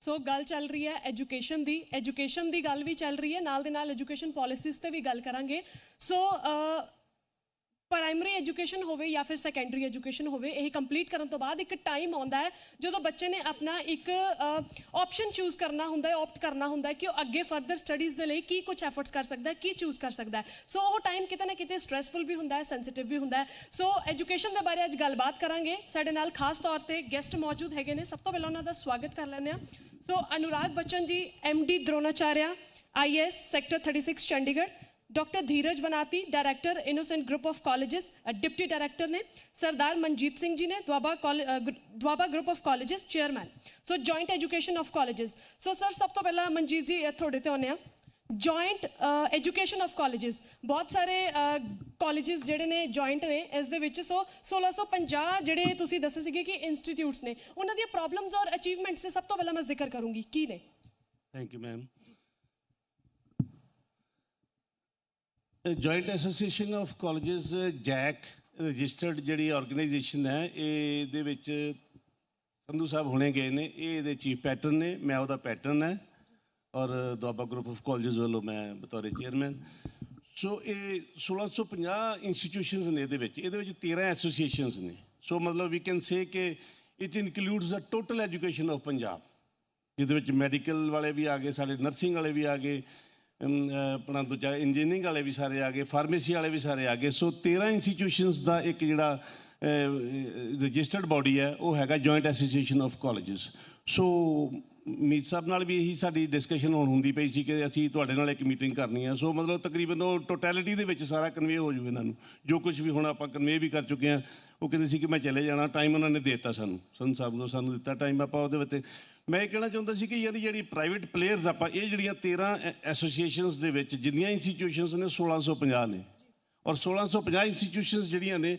सो गल चल रही है एजुकेशन की गल भी चल रही है, नाल दे नाल एजुकेशन पॉलिसीज़ ते भी गल करांगे। सो प्राइमरी एजुकेशन होवे या फिर सैकेंडरी एजुकेशन होवे, यही कंप्लीट करने तो बाद एक टाइम आता है जो बच्चे ने अपना एक ऑप्शन चूज़ करना होंदा है, ऑप्ट करना होंदा है कि अगे फर्दर स्टडीज़ के लिए की कुछ एफर्ट्स कर सकता है, की चूज़ कर सकता है। सो वो टाइम किते ना किते स्ट्रैसफुल भी होंदा है, सेंसिटिव भी होंदा है। सो एजुकेशन के बारे अज गलबात करांगे। साडे नाल खास तौर पर गेस्ट मौजूद हैगे ने, सब तो पहले उन्हों का स्वागत कर लैंदे आ। So Anurag Bachchan ji, MD Dronacharya IAS sector 36 Chandigarh. Doctor Dheeraj Banati, director Innocent group of colleges, deputy director ने। सरदार मनजीत सिंह जी ने, Doaba group of colleges chairman. So joint education of colleges. So sir सब तो पहला मनजीत जी थोड़े ते आने जॉइंट एजुकेशन ऑफ कॉलेजेस, बहुत सारे कॉलेजेस जेडे ने जॉइंट ने इस दे विच। सो 1650 जेडे तुसी दसे सीगे कि इंस्टीट्यूट्स ने, उन्हां दी प्रॉब्लम्स और अचीवमेंट्स से सब तो पहला मैं जिक्र करूंगी की ने। Thank you ma'am. Joint association of colleges JAC registered जी ऑर्गेनाइजेशन है, ये संधू साहब होने गए ने, ये चीफ पैटर्न ने, मैं वह पैटर्न है और दुआबा ग्रुप ऑफ कॉलेजेस वालों मैं बतौर चेयरमैन। सो ये 1650 इंस्टीट्यूशनस ने, ये 13 एसोसीएशनस ने। सो मतलब वी कैन से कि it includes the total education of Punjab, जिद मैडिकल वाले भी आ गए, साढ़े नर्सिंग वाले भी आ गए, अपना दूजा इंजीनियरिंग वाले भी सारे आ गए, फार्मेसी वाले भी सारे आ गए। सो 13 इंस्टीट्यूशनस का एक जोड़ा रजिस्टर्ड बॉडी है वो है जॉइंट एसोसीएशन ऑफ कॉलेजेस। सो मीत साहब नाल भी यही साडी डिस्कशन होंदी पई सी कि असीं तुहाडे नाल एक मीटिंग करनी है। सो मतलब तकरीबन वो टोटैलिटी दे विच सारा कन्वे हो जू इन्हां नूं, जो कुछ भी हुण आपां कन्वे भी कर चुके हैं। वो कहते सी कि मैं चले जाना, टाइम उन्होंने देता सानूं, संत साहब को सानूं दिता टाइम। आपां उहदे विच मैं ये कहना चाहुंदा सी कि यानी जिहड़ी प्राइवेट प्लेयर्स आपां ये जिहड़ियां 13 एसोसीएशनस दे विच जिन्नियां इंस्टीट्यूशनस ने 1650 ने, और 1650 इंस्टीट्यूशनस जिहड़ियां ने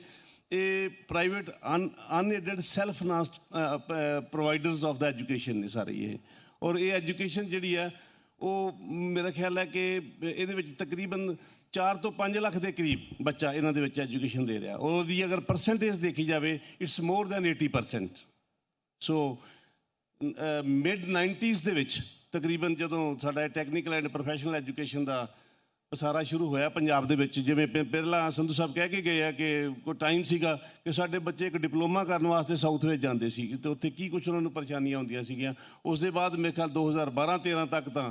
ये private unaided self financed providers of the education ने सारे ये। और ये एजुकेशन जिहड़ी है वो मेरा ख्याल है कि ये तकरीबन 4 ਤੋਂ 5 ਲੱਖ के करीब बच्चा इन्हां दे विच एजुकेशन दे रहा। और दी अगर परसेंटेज देखी जाए it's more than 80%। So mid 90s दे विच तकरीबन जदों साडा टैक्नीकल एंड प्रोफैशनल एजुकेशन का सारा शुरू होया पंजाब दे विच, जिवें पहला संधू साहब कह के गए हैं कि कोई टाइम सीगा कि साडे बच्चे एक डिप्लोमा करने वास्ते साउथ विच जांदे सी ते उत्थे की कुछ उन्हां नूं परेशानियां आउंदियां सीगीआं। उस दे बाद मेरे ख्याल 2012-13 तक तां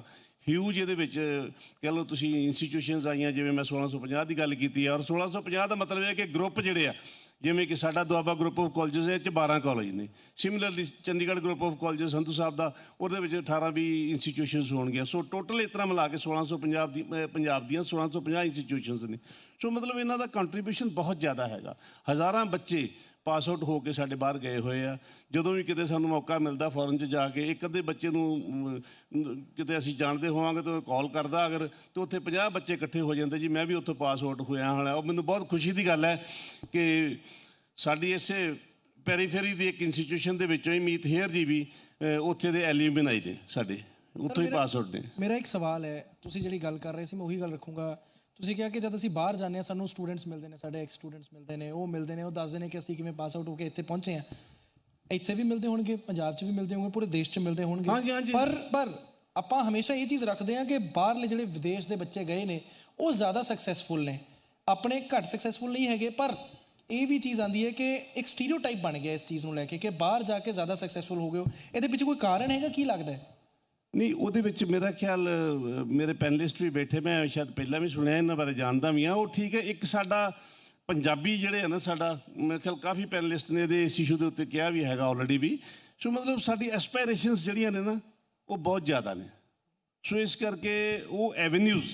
ह्यूज ये कह लो तुसी इंस्टीट्यूशनस आईयां, जिवें मैं 1650 की गल की है। और 1650 का मतलब है कि ग्रुप जिहड़े आ, जिमें कि साडा दुआबा ग्रुप ऑफ कॉलेजेस है 12 कॉलेज ने। Similarly Chandigarh group of colleges Sandhu साहब का उहदे विच 18-20 इंस्टीट्यूशनस होणगियां। सो टोटल इस तरह मिला के 1650 दी पंजाब दीयां 1650 इंस्टीट्यूशनस ने। सो मतलब इन्हां दा कंट्रीब्यूशन बहुत ज़्यादा हैगा। हज़ारां बच्चे पास आउट हो के साढ़े बाहर गए हुए आ। जदों भी किते सानूं मौका मिलता फॉरन च जाके एक अद्धे बच्चे नूं किते असीं जानते होवांगे तो कॉल करदा अगर, तो उत्थे 50 बच्चे इकट्ठे हो जाते जी मैं भी उत्थों पास आउट होया हाँ। और मैनूं बहुत खुशी की गल है कि साडी इसे पैरीफेरी की एक इंस्टीट्यूशन के विचों ही मीत हेयर जी भी उत्थे दे एल्यूमिनाई ने साडे, उत्थों ही पास आउट ने। मेरा एक सवाल है, तुसीं जिहड़ी गल कर रहे सी मैं उही गल रखूँगा। ਤੁਸੀਂ ਕਿਹਾ ਕਿ ਜਦ ਅਸੀਂ ਬਾਹਰ ਜਾਂਦੇ ਹਾਂ ਸਾਨੂੰ ਸਟੂਡੈਂਟਸ ਮਿਲਦੇ ਨੇ, ਸਾਡੇ ਐਕਸ ਸਟੂਡੈਂਟਸ ਮਿਲਦੇ ਨੇ, ਉਹ ਮਿਲਦੇ ਨੇ, ਉਹ ਦੱਸਦੇ ਨੇ ਕਿ ਅਸੀਂ ਕਿਵੇਂ ਪਾਸ ਆਊਟ ਹੋ ਕੇ ਇੱਥੇ ਪਹੁੰਚੇ ਹਾਂ। ਇੱਥੇ ਵੀ ਮਿਲਦੇ ਹੋਣਗੇ, ਪੰਜਾਬ 'ਚ ਵੀ ਮਿਲਦੇ ਹੋਣਗੇ, ਪੂਰੇ ਦੇਸ਼ 'ਚ ਮਿਲਦੇ ਹੋਣਗੇ। ਪਰ ਆਪਾਂ ਹਮੇਸ਼ਾ ਇਹ ਚੀਜ਼ ਰੱਖਦੇ ਹਾਂ ਕਿ ਬਾਹਰਲੇ ਜਿਹੜੇ ਵਿਦੇਸ਼ ਦੇ ਬੱਚੇ ਗਏ ਨੇ ਉਹ ਜ਼ਿਆਦਾ ਸਕਸੈਸਫੁਲ ਨੇ, ਆਪਣੇ ਘੱਟ ਸਕਸੈਸਫੁਲ ਨਹੀਂ ਹੈਗੇ। ਪਰ ਇਹ ਵੀ ਚੀਜ਼ ਆਉਂਦੀ ਹੈ ਕਿ ਇੱਕ ਸਟੀਰੀਓਟਾਈਪ ਬਣ ਗਿਆ ਇਸ ਚੀਜ਼ ਨੂੰ ਲੈ ਕੇ ਕਿ ਬਾਹਰ ਜਾ ਕੇ ਜ਼ਿਆਦਾ ਸਕਸੈਸਫੁਲ ਹੋ ਗਏ ਹੋ। ਇਹਦੇ ਪਿੱਛੇ ਕੋਈ ਕਾਰਨ ਹੈਗਾ, ਕੀ ਲੱਗਦਾ ਹੈ? नहीं वो मेरा ख्याल मेरे पैनलिस्ट भी बैठे, मैं शायद पहला भी सुनिया इन्होंने बारे जानता भी हाँ। वो ठीक है, एक साडा पंजाबी जिहड़े है ना साडा, मेरे ख्याल काफ़ी पैनलिस्ट ने इस इशू के उत्ते कहा भी हैगा ऑलरेडी भी। सो मतलब साडी एस्पायरेशनस जिहड़ियां ने ना वो बहुत ज़्यादा ने। सो इस करके वो एवेन्यूज़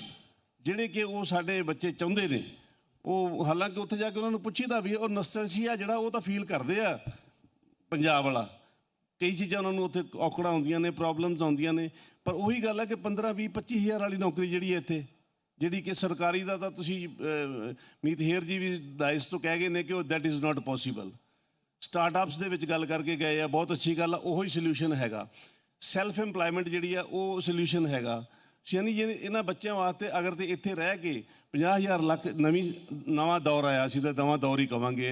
जिहड़े कि वो साडे बच्चे चाहुंदे ने, वो हालांकि उत्थे जाके उन्होंने पुछीदा भी और नॉस्टैल्जिया जिहड़ा वो तां फील करदे आ पंजाब वाला। कई चीज़ां उन्होंने उत्थे औकड़ां आउंदियां ने, प्रॉब्लम्स आउंदियां ने। पर उही गल है कि 15-20-25 हज़ार वाली नौकरी जिहड़ी है इत्थे, जिहड़ी कि सरकारी दा तां तुसीं मीत हेयर जी भी दाइस तो कह गए ने कि that is not possible. Startups दे विच गल करके गए आ, बहुत अच्छी गल, उही सोल्यूशन हैगा। सैल्फ एम्पलॉयमेंट जिहड़ी आ वो सोल्यूशन हैगा। ਯਾਨੀ ਜੇ ਇਹਨਾਂ ਬੱਚਿਆਂ ਵਾਸਤੇ ਅਗਰ ਤੇ ਇੱਥੇ ਰਹਿ ਕੇ 50,000 ਲੱਖ ਨਵਾਂ ਦੌਰ ਆਇਆ ਸੀ ਤਾਂ ਨਵਾਂ ਦੌਰ ਹੀ ਕਵਾਂਗੇ,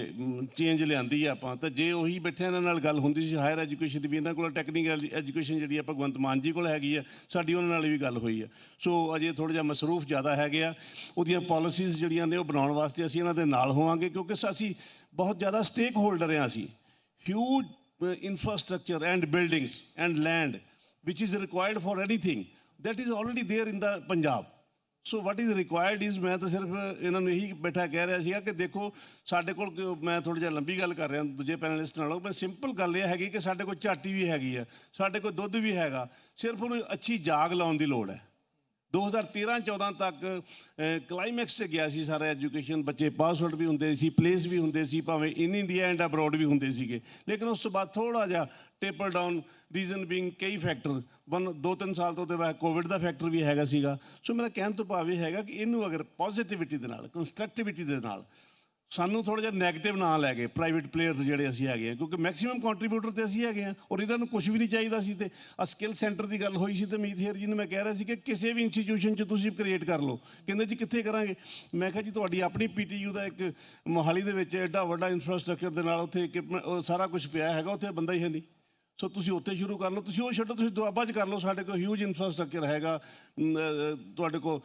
ਚੇਂਜ ਲਿਆਂਦੀ ਆ ਆਪਾਂ, ਤਾਂ ਜੇ ਉਹੀ ਬੈਠੇ ਇਹਨਾਂ ਨਾਲ ਗੱਲ ਹੁੰਦੀ ਸੀ ਹਾਇਰ ਐਜੂਕੇਸ਼ਨ ਦੀ ਵੀ, ਇਹਨਾਂ ਕੋਲ ਟੈਕਨੀਕਲ ਐਜੂਕੇਸ਼ਨ ਜਿਹੜੀ ਆ ਭਗਵੰਤ ਮਾਨ ਜੀ ਕੋਲ ਹੈਗੀ ਆ, ਸਾਡੀ ਉਹਨਾਂ ਨਾਲ ਵੀ ਗੱਲ ਹੋਈ ਆ। ਸੋ ਅਜੇ ਥੋੜ੍ਹਾ ਜਿਹਾ ਮਸਰੂਫ ਜ਼ਿਆਦਾ ਹੈਗੇ ਆ, ਉਹਦੀਆਂ ਪਾਲਿਸੀਜ਼ ਜਿਹੜੀਆਂ ਨੇ ਉਹ ਬਣਾਉਣ ਵਾਸਤੇ ਅਸੀਂ ਇਹਨਾਂ ਦੇ ਨਾਲ ਹੋਵਾਂਗੇ, ਕਿਉਂਕਿ ਅਸੀਂ ਬਹੁਤ ਜ਼ਿਆਦਾ ਸਟੇਕ ਹੋਲਡਰ ਹਾਂ। ਅਸੀਂ huge infrastructure and buildings and land which is required for anything that is already there in the Punjab. So what is required is, ਮੈਂ ਤਾਂ ਸਿਰਫ ਇਹਨਾਂ ਨੂੰ ਇਹੀ ਬੈਠਾ ਕਹਿ ਰਿਹਾ ਸੀਗਾ ਕਿ ਦੇਖੋ ਸਾਡੇ ਕੋਲ, ਮੈਂ ਥੋੜ੍ਹਾ ਜਿਹਾ ਲੰਬੀ ਗੱਲ ਕਰ ਰਿਹਾ ਦੂਜੇ ਪੈਨਲਿਸਟ ਨਾਲੋਂ, ਮੈਂ ਸਿੰਪਲ ਗੱਲ ਇਹ ਹੈਗੀ ਕਿ ਸਾਡੇ ਕੋਲ ਝਾਟੀ ਵੀ ਹੈਗੀ ਆ, ਸਾਡੇ ਕੋਲ ਦੁੱਧ ਵੀ ਹੈਗਾ, ਸਿਰਫ ਉਹਨੂੰ ਅੱਛੀ ਜਾਗ ਲਾਉਣ ਦੀ ਲੋੜ ਹੈ। 2013-14 ਤੱਕ ਕਲਾਈਮੈਕਸ 'ਤੇ ਗਿਆ ਸੀ ਸਾਰਾ ਐਜੂਕੇਸ਼ਨ, ਬੱਚੇ ਪਾਸ ਆਊਟ ਵੀ ਹੁੰਦੇ ਸੀ, ਪਲੇਸ ਵੀ ਹੁੰਦੇ ਸੀ, ਭਾਵੇਂ ਇਨ ਇੰਡੀਆ ਐਂਡ ਅਬਰੋਡ ਵੀ ਹੁੰਦੇ ਸੀਗੇ, ਲੇਕਿਨ ਉਸ ਤੋਂ ਬਾਅਦ ਥੋੜ੍ਹਾ ਜਿਹਾ ਟੇਪਰ ਡਾਊਨ, ਰੀਜ਼ਨ ਬੀਇੰਗ ਕਈ ਫੈਕਟਰ, 2-3 ਸਾਲ ਤੋਂ ਬਾਅਦ ਕੋਵਿਡ ਦਾ ਫੈਕਟਰ ਵੀ ਹੈਗਾ ਸੀਗਾ। ਸੋ ਮੇਰਾ ਕਹਿਣ ਤੋਂ ਭਾਵ ਇਹ ਹੈਗਾ ਕਿ ਇਹਨੂੰ ਅਗਰ ਪੋਜ਼ੀਟਿਵਿਟੀ ਦੇ ਨਾਲ, ਕੰਸਟਰਕਟਿਵਿਟੀ ਦੇ ਨਾਲ, ਸਾਨੂੰ ਥੋੜ੍ਹਾ ਜਿਹਾ ਨੈਗੇਟਿਵ ਨਾ ਲੈ ਕੇ ਪ੍ਰਾਈਵੇਟ ਪਲੇਅਰਸ ਜਿਹੜੇ ਅਸੀਂ ਹੈਗੇ ਆ, ਕਿਉਂਕਿ ਮੈਕਸੀਮਮ ਕੰਟਰੀਬਿਊਟਰ ਤੇ ਅਸੀਂ ਹੈਗੇ ਆ, ਔਰ ਇਹਨਾਂ ਨੂੰ ਕੁਝ ਵੀ ਨਹੀਂ ਚਾਹੀਦਾ ਸੀ। ਤੇ ਆ ਸਕਿੱਲ ਸੈਂਟਰ ਦੀ ਗੱਲ ਹੋਈ ਸੀ ਤੇ ਮੀਤ ਹੇਰ ਜੀ ਨੂੰ ਮੈਂ ਕਹਿ ਰਿਹਾ ਸੀ ਕਿ ਕਿਸੇ ਵੀ ਇੰਸਟੀਟਿਊਸ਼ਨ 'ਚ ਤੁਸੀਂ ਕ੍ਰੀਏਟ ਕਰ ਲਓ। ਕਹਿੰਦੇ ਜੀ ਕਿੱਥੇ ਕਰਾਂਗੇ? ਮੈਂ ਕਿਹਾ ਜੀ ਤੁਹਾਡੀ ਆਪਣੀ PTU ਦਾ ਇੱਕ ਮੋਹਾਲੀ ਦੇ ਵਿੱਚ ਐਡਾ ਵੱਡਾ ਇਨਫਰਾਸਟ੍ਰਕਚਰ ਦੇ ਨਾਲ ਉੱਥੇ ਸਾਰਾ ਕੁਝ ਪਿਆ ਹੈਗਾ, ਉੱਥੇ ਬੰਦਾ ਹੀ ਹੈ ਨਹੀਂ। ਸੋ ਤੁਸੀਂ ਉੱਥੇ ਸ਼ੁਰੂ ਕਰ ਲਓ, ਤੁਸੀਂ ਉਹ ਛੱਡੋ, ਤੁਸੀਂ ਦੁਆਬਾ 'ਚ ਕਰ ਲਓ, ਸਾਡੇ ਕੋਲ ਹਿਊਜ ਇਨਫਰਾਸਟ੍ਰਕਚਰ ਹੈਗਾ, ਤੁਹਾਡੇ ਕੋਲ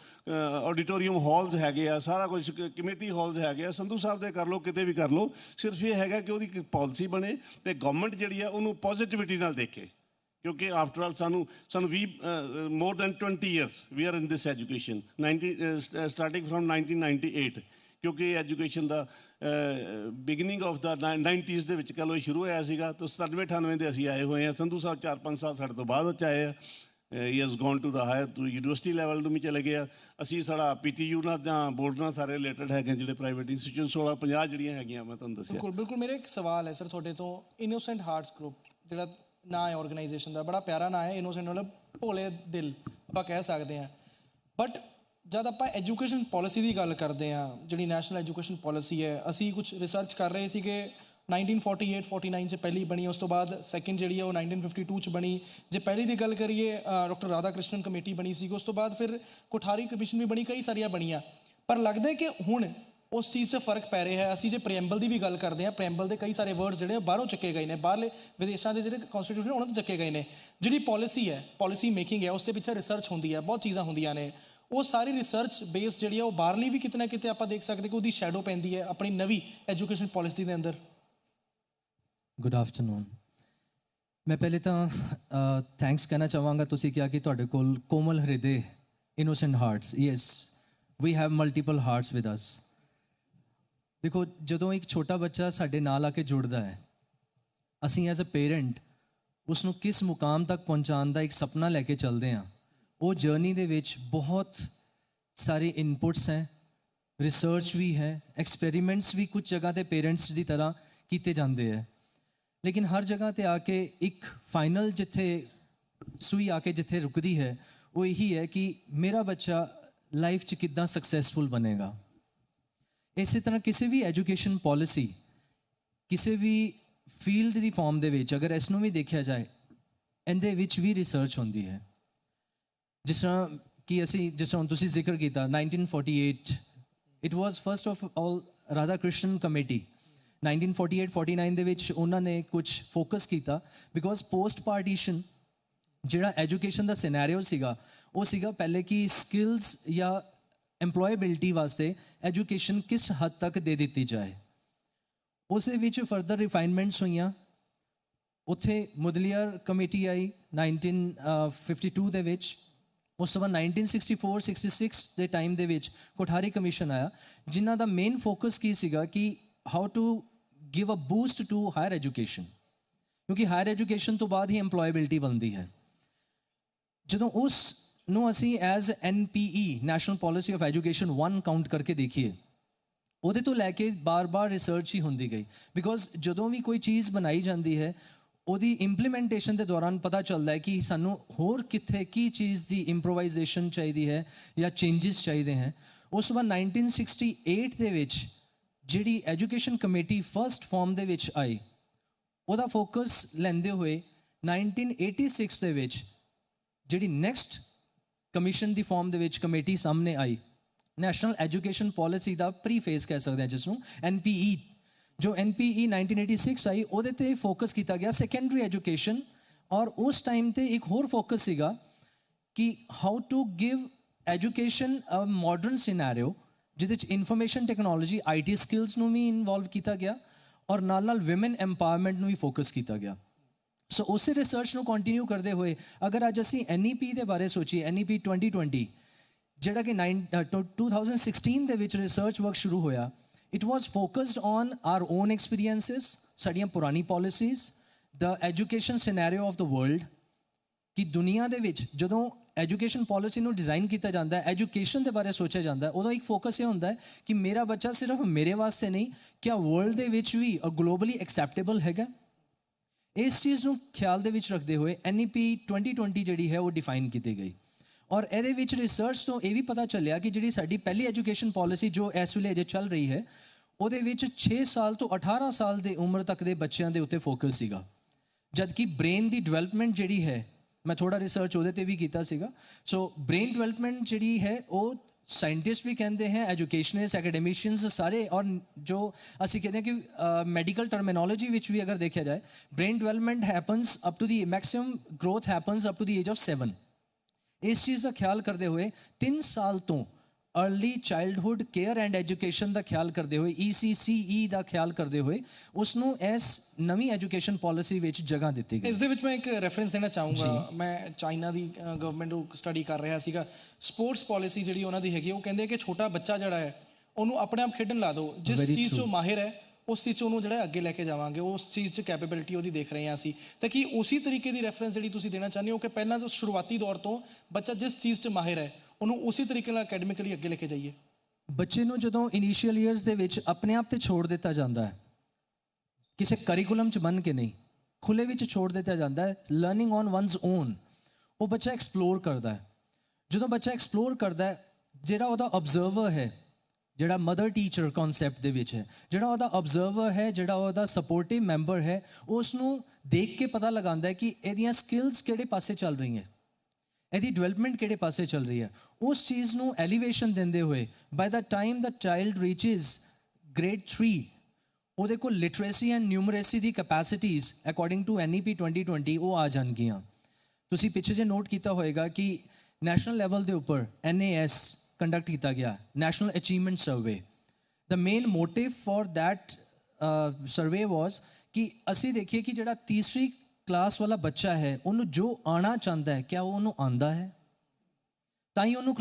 ਆਡੀਟੋਰੀਅਮ ਹਾਲਸ ਹੈਗੇ ਆ, ਸਾਰਾ ਕੁਝ ਕਮੇਟੀ ਹਾਲਸ ਹੈਗੇ ਆ, ਸੰਧੂ ਸਾਹਿਬ ਦੇ ਕਰ ਲਓ, ਕਿਤੇ ਵੀ ਕਰ ਲਓ। ਸਿਰਫ ਇਹ ਹੈਗਾ ਕਿ ਉਹਦੀ ਪਾਲਿਸੀ ਬਣੇ ਅਤੇ ਗਵਰਨਮੈਂਟ ਜਿਹੜੀ ਆ ਉਹਨੂੰ ਪੋਜ਼ੀਟਿਵਿਟੀ ਨਾਲ ਦੇਖੇ, ਕਿਉਂਕਿ ਆਫਟਰ ਆਲ ਸਾਨੂੰ more than 20 years we are in this education, starting from 1998, ਕਿਉਂਕਿ ਐਜੂਕੇਸ਼ਨ ਦਾ ਬਿਗਨਿੰਗ ਆਫ ਦਾ 90s ਦੇ ਵਿੱਚ ਕਹਿ ਲਓ ਸ਼ੁਰੂ ਹੋਇਆ ਸੀਗਾ, ਤਾਂ 97-98 ਦੇ ਅਸੀਂ ਆਏ ਹੋਏ ਹਾਂ। ਸੰਧੂ ਸਾਹਿਬ 4-5 ਸਾਲ ਸਾਡੇ ਤੋਂ ਬਾਅਦ ਵਿੱਚ ਆਏ ਆ। He has gone to the higher to university level ਨੂੰ ਵੀ ਚਲੇ ਗਏ ਆ। ਅਸੀਂ ਸਾਡਾ PTU ਨਾਲ ਜਾਂ ਬੋਰਡ ਨਾਲ ਸਾਰੇ ਰਿਲੇਟਡ ਹੈਗੇ, ਜਿਹੜੇ ਪ੍ਰਾਈਵੇਟ ਇੰਸਟੀਟਿਊਸ਼ਨ 16-50 ਜਿਹੜੀਆਂ ਹੈਗੀਆਂ ਮੈਂ ਤੁਹਾਨੂੰ ਦੱਸਿਆ। ਬਿਲਕੁਲ ਮੇਰਾ ਇੱਕ ਸਵਾਲ ਹੈ ਸਰ ਤੁਹਾਡੇ ਤੋਂ। ਇਨੋਸੈਂਟ ਹਾਰਟਸ ਗਰੁੱਪ ਜਿਹੜਾ ਨਾਂ ਹੈ ਆਰਗੇਨਾਈਜੇਸ਼ਨ ਦਾ, ਬੜਾ ਪਿਆਰਾ ਨਾਂ ਹੈ, ਇਨੋਸੈਂਟ ਮਤਲਬ ਭੋਲੇ ਦਿਲ ਆਪਾਂ ਕਹਿ ਸਕਦੇ ਹਾਂ। ਬਟ ਜਦ ਆਪਾਂ ਐਜੂਕੇਸ਼ਨ ਪੋਲਿਸੀ ਦੀ ਗੱਲ ਕਰਦੇ ਹਾਂ, ਜਿਹੜੀ ਨੈਸ਼ਨਲ ਐਜੂਕੇਸ਼ਨ ਪੋਲਿਸੀ ਹੈ, ਅਸੀਂ ਕੁਝ ਰਿਸਰਚ ਕਰ ਰਹੇ ਸੀ ਕਿ 1948-49 'ਚ ਪਹਿਲੀ ਬਣੀ, ਉਸ ਤੋਂ ਬਾਅਦ ਸੈਕਿੰਡ ਜਿਹੜੀ ਹੈ ਉਹ 1952 'ਚ ਬਣੀ। ਜੇ ਪਹਿਲੀ ਦੀ ਗੱਲ ਕਰੀਏ ਡਾਕਟਰ ਰਾਧਾ ਕ੍ਰਿਸ਼ਨਨ ਕਮੇਟੀ ਬਣੀ ਸੀ, ਉਸ ਤੋਂ ਬਾਅਦ ਫਿਰ ਕੋਠਾਰੀ ਕਮਿਸ਼ਨ ਵੀ ਬਣੀ, ਕਈ ਸਾਰੀਆਂ ਬਣੀਆਂ। ਪਰ ਲੱਗਦਾ ਕਿ ਹੁਣ ਉਸ ਚੀਜ਼ 'ਚ ਫਰਕ ਪੈ ਰਿਹਾ ਹੈ। ਅਸੀਂ ਜੇ ਪ੍ਰੀਐਂਬਲ ਦੀ ਵੀ ਗੱਲ ਕਰਦੇ ਹਾਂ, ਪ੍ਰੀਐਂਬਲ ਦੇ ਕਈ ਸਾਰੇ ਵਰਡਸ ਜਿਹੜੇ ਬਾਹਰੋਂ ਚੱਕੇ ਗਏ ਨੇ, ਬਾਹਰਲੇ ਵਿਦੇਸ਼ਾਂ ਦੇ ਜਿਹੜੇ ਕਨਸਟੀਟਿਊਸ਼ਨ ਉਹਨਾਂ ਤੋਂ ਚੱਕੇ ਗਏ ਨੇ। ਜਿਹੜੀ ਪੋਲਿਸੀ ਹੈ, ਪੋਲਿਸੀ ਮੇਕਿੰਗ ਹੈ, ਉਸ ਦੇ ਪਿੱਛੇ ਰਿਸਰਚ ਹੁੰਦੀ ਹੈ, ਬਹੁਤ ਚੀਜ਼ਾਂ ਹੁੰਦੀਆਂ ਨੇ। ਉਹ ਸਾਰੀ ਰਿਸਰਚ ਬੇਸ ਜਿਹੜੀ ਹੈ ਉਹ ਬਾਹਰਲੀ ਵੀ ਕਿਤੇ ਨਾ ਕਿਤੇ ਆਪਾਂ ਦੇਖ ਸਕਦੇ ਕਿ ਉਹਦੀ ਸ਼ੈਡੋ ਪੈਂਦੀ ਹੈ ਆਪਣੀ ਨਵੀਂ ਐਜੂਕੇਸ਼ਨ ਪੋਲਿਸੀ ਦੇ ਅੰਦਰ। Good afternoon. ਮੈਂ ਪਹਿਲੇ ਤਾਂ ਥੈਂਕਸ ਕਹਿਣਾ ਚਾਹਾਂਗਾ, ਤੁਸੀਂ ਕਿਹਾ ਕਿ ਤੁਹਾਡੇ ਕੋਲ ਕੋਮਲ ਹਿਰਦੇ, innocent hearts. Yes, we have multiple hearts with us. ਦੇਖੋ, ਜਦੋਂ ਇੱਕ ਛੋਟਾ ਬੱਚਾ ਸਾਡੇ ਨਾਲ ਆ ਕੇ ਜੁੜਦਾ ਹੈ, ਅਸੀਂ ਐਜ਼ ਅ ਪੇਰੈਂਟ ਉਸ ਨੂੰ ਕਿਸ ਮੁਕਾਮ ਤੱਕ ਪਹੁੰਚਾਉਣ ਦਾ ਇੱਕ ਸੁਪਨਾ ਲੈ ਕੇ ਚੱਲਦੇ ਹਾਂ। ਉਹ ਜਰਨੀ ਦੇ ਵਿੱਚ ਬਹੁਤ ਸਾਰੇ ਇਨਪੁਟਸ ਹੈ, ਰਿਸਰਚ ਵੀ ਹੈ, ਐਕਸਪੈਰੀਮੈਂਟਸ ਵੀ ਕੁਝ ਜਗ੍ਹਾ 'ਤੇ ਪੇਰੈਂਟਸ ਦੀ ਤਰ੍ਹਾਂ ਕੀਤੇ ਜਾਂਦੇ ਹੈ। ਲੇਕਿਨ ਹਰ ਜਗ੍ਹਾ 'ਤੇ ਆ ਕੇ ਇੱਕ ਫਾਈਨਲ ਜਿੱਥੇ ਸੂਈ ਆ ਕੇ ਜਿੱਥੇ ਰੁਕਦੀ ਹੈ, ਉਹ ਇਹੀ ਹੈ ਕਿ ਮੇਰਾ ਬੱਚਾ ਲਾਈਫ 'ਚ ਕਿੱਦਾਂ ਸਕਸੈਸਫੁਲ ਬਣੇਗਾ। ਇਸੇ ਤਰ੍ਹਾਂ ਕਿਸੇ ਵੀ ਐਜੂਕੇਸ਼ਨ ਪੋਲਿਸੀ, ਕਿਸੇ ਵੀ ਫੀਲਡ ਦੀ ਫਾਰਮ ਦੇ ਵਿੱਚ ਅਗਰ ਇਸ ਨੂੰ ਵੀ ਦੇਖਿਆ ਜਾਏ, ਇਹਦੇ ਵਿੱਚ ਵੀ ਰਿਸਰਚ ਹੁੰਦੀ ਹੈ। ਜਿਸ ਤਰ੍ਹਾਂ ਕਿ ਜਿਸ ਤਰ੍ਹਾਂ ਤੁਸੀਂ ਜ਼ਿਕਰ ਕੀਤਾ 1948, it was first of all Radha Krishnan committee. 1948-49 ਦੇ ਵਿੱਚ ਉਹਨਾਂ ਨੇ ਕੁਝ ਫੋਕਸ ਕੀਤਾ, ਬਿਕੋਜ਼ ਪੋਸਟ ਪਾਰਟੀਸ਼ਨ ਜਿਹੜਾ ਐਜੂਕੇਸ਼ਨ ਦਾ ਸਿਨੈਰੀਓ ਸੀਗਾ, ਉਹ ਸੀਗਾ ਪਹਿਲੇ ਕਿ ਸਕਿੱਲਸ ਜਾਂ ਐਮਪਲੋਏਬਿਲਿਟੀ ਵਾਸਤੇ ਐਜੂਕੇਸ਼ਨ ਕਿਸ ਹੱਦ ਤੱਕ ਦੇ ਦਿੱਤੀ ਜਾਏ। ਉਸ ਦੇ ਵਿੱਚ ਫਰਦਰ ਰਿਫਾਈਨਮੈਂਟਸ ਹੋਈਆਂ। ਉੱਥੇ ਮੁਦਲੀਆਰ ਕਮੇਟੀ ਆਈ 1952 ਦੇ ਵਿੱਚ। ਉਸ ਤੋਂ ਬਾਅਦ 1964-66 ਦੇ ਟਾਈਮ ਦੇ ਵਿੱਚ ਕੋਠਾਰੀ ਕਮਿਸ਼ਨ ਆਇਆ, ਜਿਨ੍ਹਾਂ ਦਾ ਮੇਨ ਫੋਕਸ ਕੀ ਸੀਗਾ ਕਿ how to give a boost to higher education, ਕਿਉਂਕਿ ਹਾਇਰ ਐਜੂਕੇਸ਼ਨ ਤੋਂ ਬਾਅਦ ਹੀ ਐਮਪਲੋਏਬਿਲਿਟੀ ਬਣਦੀ ਹੈ। ਜਦੋਂ ਉਸ ਨੂੰ ਅਸੀਂ as NPE national policy of education 1 count ਕਰਕੇ ਦੇਖੀਏ, ਉਹਦੇ ਤੋਂ ਲੈ ਕੇ ਬਾਰ-ਬਾਰ ਰਿਸਰਚ ਹੀ ਹੁੰਦੀ ਗਈ। ਬਿਕੋਜ਼ ਜਦੋਂ ਵੀ ਕੋਈ ਚੀਜ਼ ਬਣਾਈ ਜਾਂਦੀ ਹੈ, ਉਹਦੀ ਇੰਪਲੀਮੈਂਟੇਸ਼ਨ ਦੇ ਦੌਰਾਨ ਪਤਾ ਚੱਲਦਾ ਹੈ ਕਿ ਸਾਨੂੰ ਹੋਰ ਕਿੱਥੇ ਕੀ ਚੀਜ਼ ਦੀ ਇੰਪਰੋਵਾਈਜ਼ੇਸ਼ਨ ਚਾਹੀਦੀ ਹੈ ਜਾਂ ਚੇਂਜਸ ਚਾਹੀਦੇ ਹੈ। ਉਸ ਤੋਂ ਬਾਅਦ 1968 ਦੇ ਵਿੱਚ ਜਿਹੜੀ ਐਜੂਕੇਸ਼ਨ ਕਮੇਟੀ ਫਸਟ ਫਾਰਮ ਦੇ ਵਿੱਚ ਆਈ, ਉਹਦਾ ਫੋਕਸ ਲੈਂਦੇ ਹੋਏ 1986 ਦੇ ਵਿੱਚ ਜਿਹੜੀ ਨੈਕਸਟ ਕਮਿਸ਼ਨ ਦੀ ਫਾਰਮ ਦੇ ਵਿੱਚ ਕਮੇਟੀ ਸਾਹਮਣੇ ਆਈ, ਨੈਸ਼ਨਲ ਐਜੂਕੇਸ਼ਨ ਪਾਲਿਸੀ ਦਾ ਪ੍ਰੀ ਫੇਜ਼ ਕਹਿ ਸਕਦੇ ਹਾਂ ਜਿਸ ਨੂੰ, NPE, ਜੋ NPE 1986 ਆਈ, ਉਹਦੇ ਤੇ ਫੋਕਸ ਕੀਤਾ ਗਿਆ ਸੈਕੰਡਰੀ ਐਜੂਕੇਸ਼ਨ। ਔਰ ਉਸ ਟਾਈਮ ਤੇ ਇੱਕ ਹੋਰ ਫੋਕਸ ਸੀਗਾ ਕਿ how to give education a modern scenario, ਜਿਹਦੇ 'ਚ ਇਨਫੋਰਮੇਸ਼ਨ ਟੈਕਨੋਲੋਜੀ IT ਸਕਿੱਲਸ ਨੂੰ ਵੀ ਇਨਵੋਲਵ ਕੀਤਾ ਗਿਆ ਔਰ ਨਾਲ ਨਾਲ ਵਿਮਨ ਐਮਪਾਵਰਮੈਂਟ ਨੂੰ ਵੀ ਫੋਕਸ ਕੀਤਾ ਗਿਆ। ਸੋ ਉਸੇ ਰਿਸਰਚ ਨੂੰ ਕੰਟੀਨਿਊ ਕਰਦੇ ਹੋਏ ਅਗਰ ਅੱਜ ਅਸੀਂ NEP ਦੇ ਬਾਰੇ ਸੋਚੀਏ, NEP 2020 ਜਿਹੜਾ ਕਿ 2016 ਦੇ ਵਿੱਚ ਰਿਸਰਚ ਵਰਕ ਸ਼ੁਰੂ ਹੋਇਆ, it was focused on R on experiences, ਸਾਡੀਆਂ ਪੁਰਾਣੀ policies, the education scenario of the world, ਕਿ ਦੁਨੀਆ ਦੇ ਵਿੱਚ ਜਦੋਂ ਐਜੂਕੇਸ਼ਨ ਪਾਲਿਸੀ ਨੂੰ ਡਿਜ਼ਾਈਨ ਕੀਤਾ ਜਾਂਦਾ ਹੈ, ਐਜੂਕੇਸ਼ਨ ਦੇ ਬਾਰੇ ਸੋਚਿਆ ਜਾਂਦਾ ਹੈ, ਉਦੋਂ ਇੱਕ ਫੋਕਸ ਇਹ ਹੁੰਦਾ ਹੈ ਕਿ ਮੇਰਾ ਬੱਚਾ ਸਿਰਫ ਮੇਰੇ ਵਾਸਤੇ ਨਹੀਂ, ਕਿਆ ਵਰਲਡ ਦੇ ਵਿੱਚ ਵੀ ਗਲੋਬਲੀ ਐਕਸੈਪਟੇਬਲ ਹੈਗਾ। ਇਸ ਚੀਜ਼ ਨੂੰ ਖਿਆਲ ਦੇ ਵਿੱਚ ਰੱਖਦੇ ਹੋਏ NEP 2020 ਜਿਹੜੀ ਹੈ ਉਹ ਡਿਫਾਈਨ ਕੀਤੀ ਗਈ। ਔਰ ਇਹਦੇ ਵਿੱਚ ਰਿਸਰਚ ਤੋਂ ਇਹ ਵੀ ਪਤਾ ਚੱਲਿਆ ਕਿ ਜਿਹੜੀ ਸਾਡੀ ਪਹਿਲੀ ਐਜੂਕੇਸ਼ਨ ਪਾਲਿਸੀ ਜੋ ਇਸ ਵੇਲੇ ਅਜੇ ਚੱਲ ਰਹੀ ਹੈ, ਉਹਦੇ ਵਿੱਚ 6 ਸਾਲ ਤੋਂ 18 ਸਾਲ ਦੀ ਉਮਰ ਤੱਕ ਦੇ ਬੱਚਿਆਂ ਦੇ ਉੱਤੇ ਫੋਕਸ ਸੀਗਾ, ਜਦਕਿ ਬ੍ਰੇਨ ਦੀ ਡਿਵੈਲਪਮੈਂਟ ਜਿਹੜੀ ਹੈ, ਮੈਂ ਥੋੜਾ ਰਿਸਰਚ ਉਹਦੇ ਤੇ ਵੀ ਕੀਤਾ ਸੀਗਾ। ਸੋ ਬ੍ਰੇਨ ਡਿਵੈਲਪਮੈਂਟ ਜਿਹੜੀ ਹੈ ਉਹ ਸਾਇੰਟਿਸਟ ਵੀ ਕਹਿੰਦੇ ਹੈ, ਐਜੂਕੇਸ਼ਨਿਸਟ, ਐਕੈਡੈਮਿਸ਼ੀਅਨਸ ਸਾਰੇ, ਔਰ ਜੋ ਅਸੀਂ ਕਹਿੰਦੇ ਕਿ ਮੈਡੀਕਲ ਟਰਮੀਨੋਲੋਜੀ ਵਿੱਚ ਵੀ ਅਗਰ ਦੇਖਿਆ ਜਾਏ, brain development happens up to the maximum growth happens up to the age of 7। ਇਸ ਚੀਜ਼ ਦਾ ਖਿਆਲ ਕਰਦੇ ਹੋਏ 3 ਸਾਲ ਤੋਂ early childhood care and education ਦਾ ਖਿਆਲ ਕਰਦੇ ਹੋਏ, ECCE ਦਾ ਖਿਆਲ ਕਰਦੇ ਹੋਏ ਉਸ ਨੂੰ ਇਸ ਨਵੀਂ ਐਜੂਕੇਸ਼ਨ ਪਾਲਿਸੀ ਵਿੱਚ ਜਗ੍ਹਾ ਦਿੱਤੀ ਗਈ। ਇਸ ਦੇ ਵਿੱਚ ਮੈਂ ਇੱਕ ਰੈਫਰੈਂਸ ਦੇਣਾ ਚਾਹੂੰਗਾ। ਮੈਂ ਚਾਈਨਾ ਦੀ ਗਵਰਨਮੈਂਟ ਨੂੰ ਸਟੱਡੀ ਕਰ ਰਿਹਾ ਸੀਗਾ। ਸਪੋਰਟਸ ਪਾਲਿਸੀ ਜਿਹੜੀ ਉਹਨਾਂ ਦੀ ਹੈਗੀ, ਉਹ ਕਹਿੰਦੇ ਕਿ ਛੋਟਾ ਬੱਚਾ ਜਿਹੜਾ ਹੈ ਉਹਨੂੰ ਆਪਣੇ ਆਪ ਖੇਡਣ ਲਾ ਦਿਓ, ਜਿਸ ਚੀਜ਼ 'ਚ ਉਹ ਮਾਹਿਰ ਹੈ ਉਸ ਚੀਜ਼ 'ਚ ਉਹਨੂੰ ਜਿਹੜਾ ਅੱਗੇ ਲੈ ਕੇ ਜਾਵਾਂਗੇ, ਉਸ ਚੀਜ਼ 'ਚ ਕੈਪੇਬਿਲਿਟੀ ਉਹਦੀ ਦੇਖ ਰਹੇ ਹਾਂ ਅਸੀਂ। ਤਾਂ ਕੀ ਉਸੇ ਤਰੀਕੇ ਦੀ ਰੈਫਰੈਂਸ ਜਿਹੜੀ ਤੁਸੀਂ ਦੇਣਾ ਚਾਹੁੰਦੇ ਹੋ ਕਿ ਪਹਿਲਾਂ ਜੋ ਸ਼ੁਰੂਆਤੀ ਦੌਰ ਤੋਂ ਬੱਚਾ ਜਿਸ ਚੀਜ਼ 'ਚ ਮਾਹਿਰ ਹੈ ਉਹਨੂੰ ਉਸੇ ਤਰੀਕੇ ਨਾਲ ਅਕੈਡਮਿਕਲੀ ਅੱਗੇ ਲੈ ਕੇ ਜਾਈਏ? ਬੱਚੇ ਨੂੰ ਜਦੋਂ ਇਨੀਸ਼ੀਅਲ ਈਅਰਸ ਦੇ ਵਿੱਚ ਆਪਣੇ ਆਪ ਤੇ ਛੋੜ ਦਿੱਤਾ ਜਾਂਦਾ ਹੈ, ਕਿਸੇ ਕਰਿਕੂਲਮ 'ਚ ਬੰਨ੍ਹ ਕੇ ਨਹੀਂ, ਖੁੱਲੇ ਵਿੱਚ ਛੋੜ ਦਿੱਤਾ ਜਾਂਦਾ ਹੈ, ਲਰਨਿੰਗ ਔਨ ਵਨਸ ਓਨ, ਉਹ ਬੱਚਾ ਐਕਸਪਲੋਰ ਕਰਦਾ ਹੈ। ਜਦੋਂ ਬੱਚਾ ਐਕਸਪਲੋਰ ਕਰਦਾ ਹੈ, ਜਿਹੜਾ ਉਹਦਾ ਆਬਜ਼ਰਵਰ ਹੈ, ਜਿਹੜਾ ਮਦਰ ਟੀਚਰ ਕਨਸੈਪਟ ਦੇ ਵਿੱਚ ਹੈ, ਜਿਹੜਾ ਉਹਦਾ ਆਬਜ਼ਰਵਰ ਹੈ, ਜਿਹੜਾ ਉਹਦਾ ਸਪੋਰਟਿਵ ਮੈਂਬਰ ਹੈ, ਉਸ ਨੂੰ ਦੇਖ ਕੇ ਪਤਾ ਲਗਾਉਂਦਾ ਹੈ ਕਿ ਇਹਦੀਆਂ ਸਕਿੱਲਸ ਕਿਹੜੇ ਪਾਸੇ ਚੱਲ ਰਹੀਆਂ, ਇਹਦੀ ਡਿਵੈਲਪਮੈਂਟ ਕਿਹੜੇ ਪਾਸੇ ਚੱਲ ਰਹੀ ਹੈ। ਉਸ ਚੀਜ਼ ਨੂੰ ਐਲੀਵੇਸ਼ਨ ਦਿੰਦੇ ਹੋਏ ਬਾਈ ਦਾ ਟਾਈਮ ਦਾ ਚਾਈਲਡ ਰੀਚਿਜ਼ ਗ੍ਰੇਡ 3, ਉਹਦੇ ਕੋਲ literacy and numeracy the capacities according to NEP 2020 ਉਹ ਆ ਜਾਣਗੀਆਂ। ਤੁਸੀਂ ਪਿੱਛੇ ਜੇ ਨੋਟ ਕੀਤਾ ਹੋਏਗਾ ਕਿ ਨੈਸ਼ਨਲ ਲੈਵਲ ਦੇ ਉੱਪਰ NAS ਕੰਡਕਟ ਕੀਤਾ ਗਿਆ, national achievement survey. The main motive for that survey was ਕਿ ਅਸੀਂ ਦੇਖੀਏ ਕਿ ਜਿਹੜਾ ਤੀਸਰੀ ਕਲਾਸ ਵਾਲਾ ਬੱਚਾ ਹੈ ਉਹਨੂੰ ਜੋ ਆਉਣਾ ਚਾਹੁੰਦਾ ਹੈ, ਕਿਆ ਉਹ ਉਹਨੂੰ ਆਉਂਦਾ ਹੈ, ਤਾਂ ਹੀ ਉਹਨੂੰ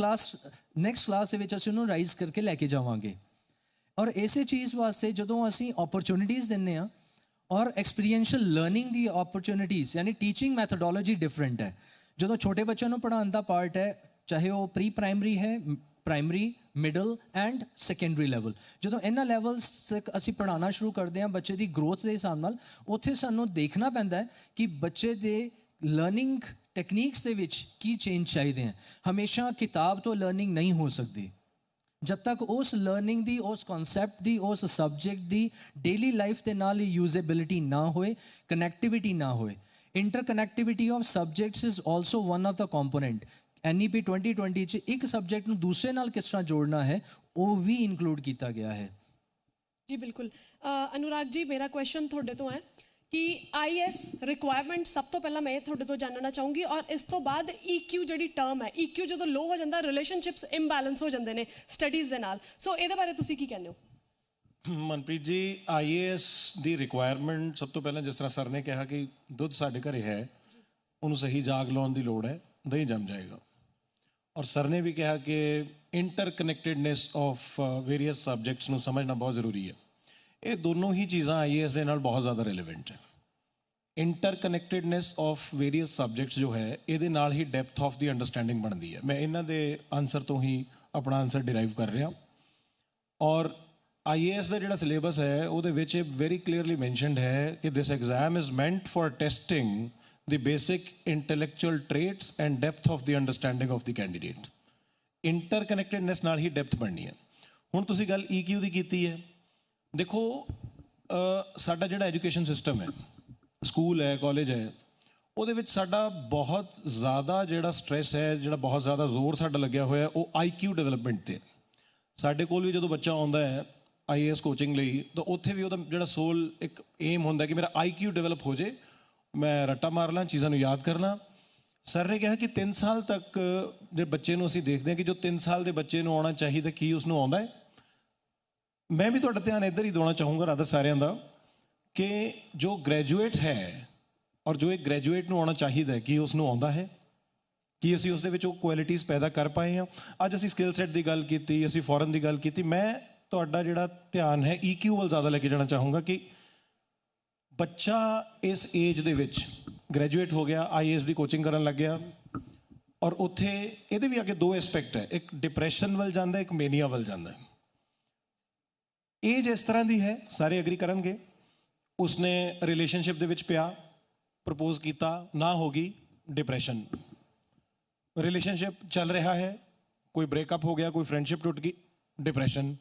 ਨੈਕਸਟ ਕਲਾਸ ਦੇ ਵਿੱਚ ਅਸੀਂ ਉਹਨੂੰ ਰਾਈਜ਼ ਕਰਕੇ ਲੈ ਕੇ ਜਾਵਾਂਗੇ। ਔਰ ਇਸੇ ਚੀਜ਼ ਵਾਸਤੇ ਜਦੋਂ ਅਸੀਂ ਓਪਰਚੁਨਿਟੀਜ਼ ਦਿੰਦੇ ਹਾਂ ਔਰ ਐਕਸਪੀਰੀਐਂਸ਼ੀਅਲ ਲਰਨਿੰਗ ਦੀ ਓਪਰਚੁਨਿਟੀਜ਼, ਯਾਨੀ ਟੀਚਿੰਗ ਮੈਥਡੋਲੋਜੀ ਡਿਫਰੈਂਟ ਹੈ। ਜਦੋਂ ਛੋਟੇ ਬੱਚਿਆਂ ਨੂੰ ਪੜ੍ਹਾਉਣ ਦਾ ਪਾਰਟ ਹੈ, ਚਾਹੇ ਉਹ ਪ੍ਰੀ ਪ੍ਰਾਇਮਰੀ ਹੈ, primary, middle and secondary level, ਜਦੋਂ ਇਹਨਾਂ ਲੈਵਲਸ ਤੱਕ ਅਸੀਂ ਪੜ੍ਹਾਉਣਾ ਸ਼ੁਰੂ ਕਰਦੇ ਹਾਂ ਬੱਚੇ ਦੀ ਗਰੋਥ ਦੇ ਹਿਸਾਬ ਨਾਲ, ਉੱਥੇ ਸਾਨੂੰ ਦੇਖਣਾ ਪੈਂਦਾ ਹੈ ਕਿ ਬੱਚੇ ਦੇ ਲਰਨਿੰਗ ਟੈਕਨੀਕਸ ਦੇ ਵਿੱਚ ਕੀ ਚੇਂਜ ਚਾਹੀਦੇ ਹੈ। ਹਮੇਸ਼ਾ ਕਿਤਾਬ ਤੋਂ ਲਰਨਿੰਗ ਨਹੀਂ ਹੋ ਸਕਦੀ ਜਦ ਤੱਕ ਉਸ ਲਰਨਿੰਗ ਦੀ, ਉਸ ਕਨਸੈਪਟ ਦੀ, ਉਸ ਸਬਜੈਕਟ ਦੀ ਡੇਲੀ ਲਾਈਫ ਦੇ ਨਾਲ ਯੂਜ਼ੇਬਿਲਿਟੀ ਨਾ ਹੋਏ, ਕਨੈਕਟੀਵਿਟੀ ਨਾ ਹੋਏ। Interconnectivity of subjects is also one of the component. NEP 2020 'ਚ ਇੱਕ ਸਬਜੈਕਟ ਨੂੰ ਦੂਸਰੇ ਨਾਲ ਕਿਸ ਤਰ੍ਹਾਂ ਜੋੜਨਾ ਹੈ ਉਹ ਵੀ ਇਨਕਲੂਡ ਕੀਤਾ ਗਿਆ ਹੈ। ਜੀ ਬਿਲਕੁਲ। ਅਨੁਰਾਗ ਜੀ, ਮੇਰਾ ਕੁਐਸਚਨ ਤੁਹਾਡੇ ਤੋਂ ਹੈ ਕਿ IAS ਰਿਕੁਆਇਰਮੈਂਟ ਸਭ ਤੋਂ ਪਹਿਲਾਂ ਮੈਂ ਤੁਹਾਡੇ ਤੋਂ ਜਾਣਨਾ ਚਾਹੂੰਗੀ, ਔਰ ਇਸ ਤੋਂ ਬਾਅਦ EQ ਜਿਹੜੀ ਟਰਮ ਹੈ, EQ ਜਦੋਂ ਲੋ ਹੋ ਜਾਂਦਾ, ਰਿਲੇਸ਼ਨਸ਼ਿਪਸ ਇੰਬੈਲੈਂਸ ਹੋ ਜਾਂਦੇ ਨੇ ਸਟੱਡੀਜ਼ ਦੇ ਨਾਲ। ਸੋ ਇਹਦੇ ਬਾਰੇ ਤੁਸੀਂ ਕੀ ਕਹਿੰਦੇ ਹੋ? ਮਨਪ੍ਰੀਤ ਜੀ, IAS ਦੀ ਰਿਕੁਆਇਰਮੈਂਟ ਸਭ ਤੋਂ ਪਹਿਲਾਂ ਜਿਸ ਤਰ੍ਹਾਂ ਸਰ ਨੇ ਕਿਹਾ ਕਿ ਦੁੱਧ ਸਾਡੇ ਘਰੇ ਹੈ, ਉਹਨੂੰ ਸਹੀ ਜਾਗ ਲਾਉਣ ਦੀ ਲੋੜ ਹੈ, ਦਹੀਂ ਜੰਮ ਜਾਏਗਾ। ਔਰ ਸਰ ਨੇ ਵੀ ਕਿਹਾ ਕਿ ਇੰਟਰਕਨੈਕਟਿਡਨੈਸ ਆਫ ਵੇਰੀਅਸ ਸਬਜੈਕਟਸ ਨੂੰ ਸਮਝਣਾ ਬਹੁਤ ਜ਼ਰੂਰੀ ਹੈ। ਇਹ ਦੋਨੋਂ ਹੀ ਚੀਜ਼ਾਂ IAS ਦੇ ਨਾਲ ਬਹੁਤ ਜ਼ਿਆਦਾ ਰਿਲੇਵੈਂਟ ਹੈ। ਇੰਟਰਕਨੈਕਟਿਡਨੈਸ ਆਫ ਵੇਰੀਅਸ ਸਬਜੈਕਟਸ ਜੋ ਹੈ, ਇਹਦੇ ਨਾਲ ਹੀ ਡੈਪਥ ਆਫ ਦੀ ਅੰਡਰਸਟੈਂਡਿੰਗ ਬਣਦੀ ਹੈ। ਮੈਂ ਇਹਨਾਂ ਦੇ ਆਨਸਰ ਤੋਂ ਹੀ ਆਪਣਾ ਆਨਸਰ ਡਿਰਾਈਵ ਕਰ ਰਿਹਾ। ਔਰ IAS ਦਾ ਜਿਹੜਾ ਸਿਲੇਬਸ ਹੈ ਉਹਦੇ ਵਿੱਚ ਇਹ ਵੈਰੀ ਕਲੀਅਰਲੀ ਮੈਂਸ਼ਨਡ ਹੈ ਕਿ this exam is meant for testing the basic intellectual traits and depth of the understanding of the candidate. Interconnectedness ਨਾਲ ਹੀ ਡੈਪਥ ਬਣਨੀ ਹੈ। ਹੁਣ ਤੁਸੀਂ ਗੱਲ EQ ਦੀ ਕੀਤੀ ਹੈ। ਦੇਖੋ, ਸਾਡਾ ਜਿਹੜਾ ਐਜੂਕੇਸ਼ਨ ਸਿਸਟਮ ਹੈ, ਸਕੂਲ ਹੈ, ਕਾਲਜ ਹੈ, ਉਹਦੇ ਵਿੱਚ ਸਾਡਾ ਬਹੁਤ ਜ਼ਿਆਦਾ ਜਿਹੜਾ ਸਟ੍ਰੈਸ ਹੈ, ਜਿਹੜਾ ਬਹੁਤ ਜ਼ਿਆਦਾ ਜ਼ੋਰ ਸਾਡਾ ਲੱਗਿਆ ਹੋਇਆ ਉਹ IQ ਡਿਵੈਲਪਮੈਂਟ ਤੇ। ਸਾਡੇ ਕੋਲ ਵੀ ਜਦੋਂ ਬੱਚਾ ਆਉਂਦਾ ਹੈ IAS ਕੋਚਿੰਗ ਲਈ ਤਾਂ ਉੱਥੇ ਵੀ ਉਹਦਾ ਜਿਹੜਾ ਸੋਲ ਇੱਕ ਏਮ ਹੁੰਦਾ ਕਿ ਮੇਰਾ IQ ਡਿਵੈਲਪ ਹੋ ਜੇ, ਮੈਂ ਰੱਟਾ ਮਾਰ ਲਾਂ, ਚੀਜ਼ਾਂ ਨੂੰ ਯਾਦ ਕਰ ਲਾਂ। ਸਰ ਨੇ ਕਿਹਾ ਕਿ 3 ਸਾਲ ਤੱਕ ਜੇ ਬੱਚੇ ਨੂੰ ਅਸੀਂ ਦੇਖਦੇ ਹਾਂ ਕਿ ਜੋ 3 ਸਾਲ ਦੇ ਬੱਚੇ ਨੂੰ ਆਉਣਾ ਚਾਹੀਦਾ ਕੀ ਉਸ ਨੂੰ ਆਉਂਦਾ ਹੈ। ਮੈਂ ਵੀ ਤੁਹਾਡਾ ਧਿਆਨ ਇੱਧਰ ਹੀ ਦਿਵਾਉਣਾ ਚਾਹੂੰਗਾ ਰਾਧਾ ਸਾਰਿਆਂ ਦਾ ਕਿ ਜੋ ਗ੍ਰੈਜੂਏਟ ਹੈ ਔਰ ਜੋ ਇੱਕ ਗ੍ਰੈਜੂਏਟ ਨੂੰ ਆਉਣਾ ਚਾਹੀਦਾ ਹੈ ਕੀ ਉਸ ਨੂੰ ਆਉਂਦਾ ਹੈ, ਕੀ ਅਸੀਂ ਉਸ ਦੇ ਵਿੱਚ ਉਹ ਕੁਆਲਿਟੀਜ਼ ਪੈਦਾ ਕਰ ਪਾਏ ਹਾਂ। ਅੱਜ ਅਸੀਂ ਸਕਿੱਲ ਸੈੱਟ ਦੀ ਗੱਲ ਕੀਤੀ, ਅਸੀਂ ਫੋਰਨ ਦੀ ਗੱਲ ਕੀਤੀ। ਮੈਂ ਤੁਹਾਡਾ ਜਿਹੜਾ ਧਿਆਨ ਹੈ EQ ਵੱਲ ਜ਼ਿਆਦਾ ਲੈ ਕੇ ਜਾਣਾ ਚਾਹੂੰਗਾ ਕਿ ਬੱਚਾ ਇਸ ਏਜ ਦੇ ਵਿੱਚ ਗ੍ਰੈਜੂਏਟ ਹੋ ਗਿਆ, IAS ਦੀ ਕੋਚਿੰਗ ਕਰਨ ਲੱਗ ਗਿਆ ਔਰ ਉੱਥੇ ਇਹਦੇ ਵੀ ਅੱਗੇ 2 ਐਸਪੈਕਟ ਹੈ, ਇੱਕ ਡਿਪਰੈਸ਼ਨ ਵੱਲ ਜਾਂਦਾ, ਇੱਕ ਮੇਨੀਆ ਵੱਲ ਜਾਂਦਾ। ਏਜ ਇਸ ਤਰ੍ਹਾਂ ਦੀ ਹੈ, ਸਾਰੇ ਐਗਰੀ ਕਰਨਗੇ, ਉਸਨੇ ਰਿਲੇਸ਼ਨਸ਼ਿਪ ਦੇ ਵਿੱਚ ਪਿਆ, ਪ੍ਰਪੋਜ਼ ਕੀਤਾ, ਨਾ ਹੋ ਗਈ, ਡਿਪਰੈਸ਼ਨ। ਰਿਲੇਸ਼ਨਸ਼ਿਪ ਚੱਲ ਰਿਹਾ ਹੈ, ਕੋਈ ਬ੍ਰੇਕਅਪ ਹੋ ਗਿਆ, ਕੋਈ ਫਰੈਂਡਸ਼ਿਪ ਟੁੱਟ ਗਈ, ਡਿਪਰੈਸ਼ਨ।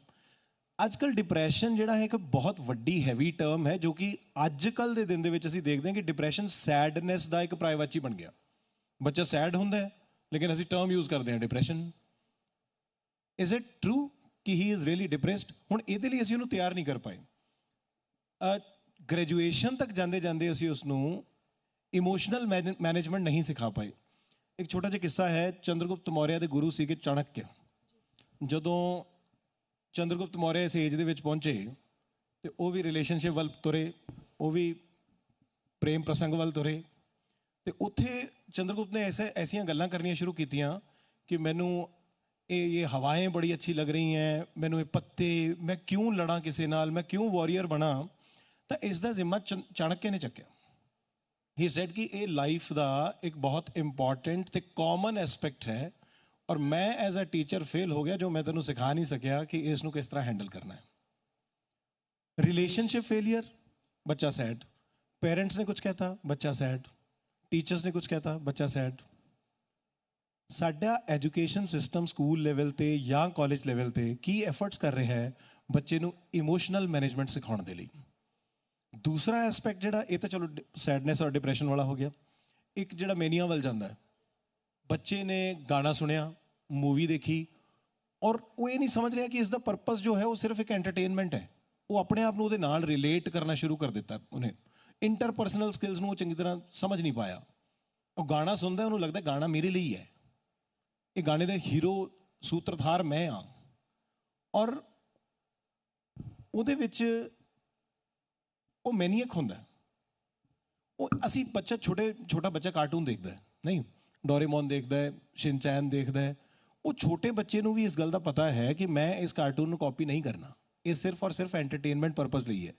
ਅੱਜ ਕੱਲ੍ਹ ਡਿਪਰੈਸ਼ਨ ਜਿਹੜਾ ਹੈ ਇੱਕ ਬਹੁਤ ਵੱਡੀ ਹੈਵੀ ਟਰਮ ਹੈ ਜੋ ਕਿ ਅੱਜ ਕੱਲ੍ਹ ਦੇ ਦਿਨ ਦੇ ਵਿੱਚ ਅਸੀਂ ਦੇਖਦੇ ਹਾਂ ਕਿ ਡਿਪਰੈਸ਼ਨ ਸੈਡਨੈਸ ਦਾ ਇੱਕ ਪ੍ਰਾਈਵਾਚੀ ਬਣ ਗਿਆ। ਬੱਚਾ ਸੈਡ ਹੁੰਦਾ ਹੈ ਲੇਕਿਨ ਅਸੀਂ ਟਰਮ ਯੂਜ਼ ਕਰਦੇ ਹਾਂ ਡਿਪਰੈਸ਼ਨ। ਇਜ਼ ਇਟ ਟਰੂ ਕਿ ਹੀ ਇਜ਼ ਰੀਅਲੀ ਡਿਪਰੈਸਡ? ਹੁਣ ਇਹਦੇ ਲਈ ਅਸੀਂ ਉਹਨੂੰ ਤਿਆਰ ਨਹੀਂ ਕਰ ਪਾਏ। ਗ੍ਰੈਜੂਏਸ਼ਨ ਤੱਕ ਜਾਂਦੇ ਜਾਂਦੇ ਅਸੀਂ ਉਸ ਨੂੰ ਇਮੋਸ਼ਨਲ ਮੈਨੇਜਮੈਂਟ ਨਹੀਂ ਸਿਖਾ ਪਾਏ। ਇੱਕ ਛੋਟਾ ਜਿਹਾ ਕਿੱਸਾ ਹੈ, ਚੰਦਰਗੁਪਤ ਮੌਰਿਆ ਦੇ ਗੁਰੂ ਸੀਗੇ ਚਾਣਕਿਆ। ਜਦੋਂ ਚੰਦਰਗੁਪਤ ਮੌਰਿਆ ਇਸ ਏਜ ਦੇ ਵਿੱਚ ਪਹੁੰਚੇ ਤੇ ਉਹ ਵੀ ਰਿਲੇਸ਼ਨਸ਼ਿਪ ਵੱਲ ਤੁਰੇ, ਉਹ ਵੀ ਪ੍ਰੇਮ ਪ੍ਰਸੰਗ ਵੱਲ ਤੁਰੇ ਤੇ ਉੱਥੇ ਚੰਦਰਗੁਪਤ ਨੇ ਐਸੀਆਂ ਗੱਲਾਂ ਕਰਨੀਆਂ ਸ਼ੁਰੂ ਕੀਤੀਆਂ ਕਿ ਮੈਨੂੰ ਇਹ ਹਵਾएं ਬੜੀ ਅੱਛੀ ਲੱਗ ਰਹੀ ਹੈ, ਮੈਨੂੰ ਇਹ ਪੱਤੇ, ਮੈਂ ਕਿਉਂ ਲੜਾਂ ਕਿਸੇ ਨਾਲ, ਮੈਂ ਕਿਉਂ ਵਾਰੀਅਰ ਬਣਾ। ਤਾਂ ਇਸ ਦਾ ਜ਼ਿੰਮਾ ਚਾਣਕਿਆ ਨੇ ਚੱਕਿਆ। ਹੀ ਸੈਡ ਕਿ ਇਹ ਲਾਈਫ ਦਾ ਇੱਕ ਬਹੁਤ ਇੰਪੋਰਟੈਂਟ ਤੇ ਕਾਮਨ ਐਸਪੈਕਟ ਹੈ ਔਰ ਮੈਂ ਐਜ਼ ਅ ਟੀਚਰ ਫੇਲ ਹੋ ਗਿਆ ਜੋ ਮੈਂ ਤੈਨੂੰ ਸਿਖਾ ਨਹੀਂ ਸਕਿਆ ਕਿ ਇਸ ਨੂੰ ਕਿਸ ਤਰ੍ਹਾਂ ਹੈਂਡਲ ਕਰਨਾ ਹੈ। ਰਿਲੇਸ਼ਨਸ਼ਿਪ ਫੇਲਿਅਰ, ਬੱਚਾ ਸੈਡ। पेरेंट्स ने कुछ कहता, बच्चा सैड। टीचर्स ने कुछ कहता, बच्चा सैड। साडा एजुकेशन सिस्टम स्कूल लैवल ते या कॉलेज लैवल ते की एफर्ट्स कर रहा है बच्चे नूं इमोशनल मैनेजमेंट सिखाउण दे लई। दूसरा एस्पैक्ट जिहड़ा ये तो चलो सैडनेस और डिप्रैशन वाला हो गया, एक जिहड़ा मेनिया वल जांदा है, बच्चे ने गाना सुनिया, मूवी देखी और वो ये नहीं समझ रहा कि इसका परपस जो है वो सिर्फ एक एंटरटेनमेंट है। वो अपने आप को नाल रिलेट करना शुरू कर दिता, उन्हें इंटरपर्सनल स्किल्स को चंगी तरह समझ नहीं पाया। वो गाना सुनता है, उन्होंने लगता है गाना मेरे लिए ही है, ये गाने का हीरो सूत्रधार मैं हाँ। और ਉਹਦੇ ਵਿੱਚ ਉਹ ਮੈਨੀਅਕ ਹੁੰਦਾ। ਉਹ ਅਸੀਂ ਬੱਚਾ ਛੋਟਾ ਬੱਚਾ ਕਾਰਟੂਨ ਦੇਖਦਾ ਹੈ, ਨਹੀਂ ਡੋਰੇਮੋਨ ਦੇਖਦਾ ਹੈ, ਸ਼ਿਨਚੈਨ ਦੇਖਦਾ ਹੈ। ਉਹ ਛੋਟੇ ਬੱਚੇ ਨੂੰ ਵੀ ਇਸ ਗੱਲ ਦਾ ਪਤਾ ਹੈ ਕਿ ਮੈਂ ਇਸ ਕਾਰਟੂਨ ਨੂੰ ਕਾਪੀ ਨਹੀਂ ਕਰਨਾ, ਇਹ ਸਿਰਫ ਔਰ ਸਿਰਫ ਐਂਟਰਟੇਨਮੈਂਟ ਪਰਪਸ ਲਈ ਹੈ।